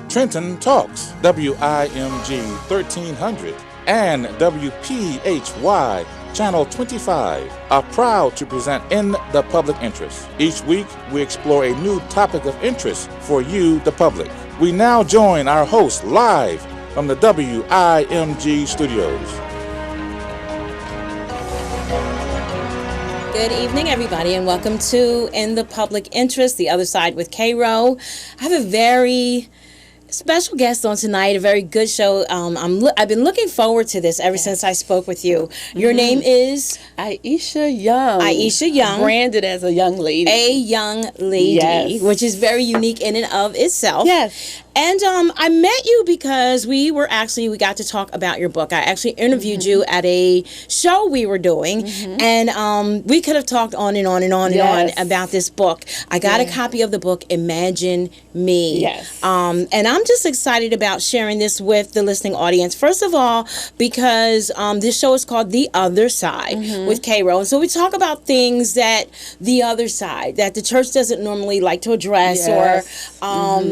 Trenton Talks, WIMG 1300, and WPHY Channel 25 are proud to present In the Public Interest. Each week, we explore a new topic of interest for you, the public. We now join our host live from the WIMG studios. Good evening, everybody, and welcome to In the Public Interest, The Other Side with K-Row. I have a very special guest on tonight, a very good show. I've been looking forward to this ever since I spoke with you. Your name is? Aisha Young. Aisha Young. Branded as a young lady. A young lady, yes. Which is very unique in and of itself. Yes. And I met you because we got to talk about your book. I actually interviewed you at a show we were doing, and we could have talked on and on and on and on about this book. I got a copy of the book, Imagine Me. Yes. And I'm just excited about sharing this with the listening audience. First of all, because this show is called The Other Side with K-Row. And so we talk about things that the other side, that the church doesn't normally like to address, or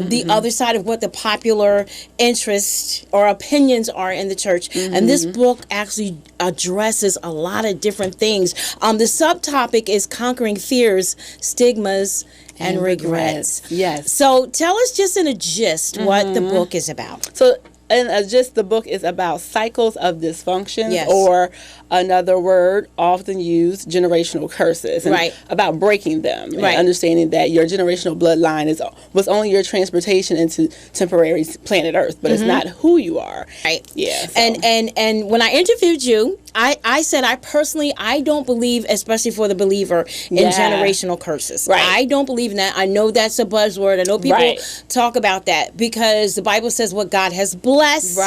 the other side of what the popular interest or opinions are in the church. And this book actually addresses a lot of different things. The subtopic is conquering fears, stigmas, and regrets. Yes. So tell us just in a gist what the book is about. So, the book is about cycles of dysfunction, Yes. or another word often used, generational curses. And Right. About breaking them. Right. And understanding that your generational bloodline was only your transportation into temporary planet Earth, but it's not who you are. Right. Yeah. So. And when I interviewed you, I said I don't believe, especially for the believer, in generational curses. Right. I don't believe in that. I know that's a buzzword. I know people talk about that because the Bible says what God has blessed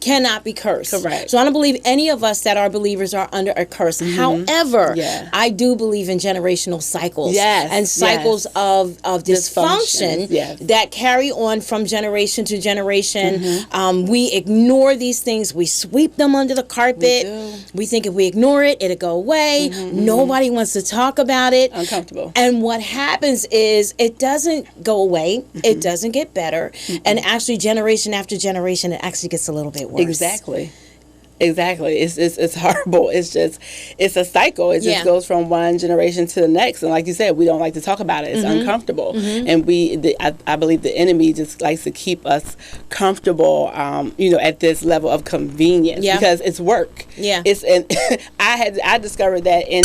cannot be cursed. Correct. So I don't believe any of us that are believers are under a curse. However, I do believe in generational cycles and cycles of dysfunction that carry on from generation to generation. We ignore these things. We sweep them under the carpet. We think if we ignore it, it'll go away. Nobody wants to talk about it. Uncomfortable. And what happens is it doesn't go away. It doesn't get better. And actually, generation after generation, it actually gets a little bit worse. Exactly. It's horrible. It's a cycle. It just goes from one generation to the next. And like you said, we don't like to talk about it. It's uncomfortable. And I believe the enemy just likes to keep us comfortable, at this level of convenience because it's work. Yeah. I discovered that in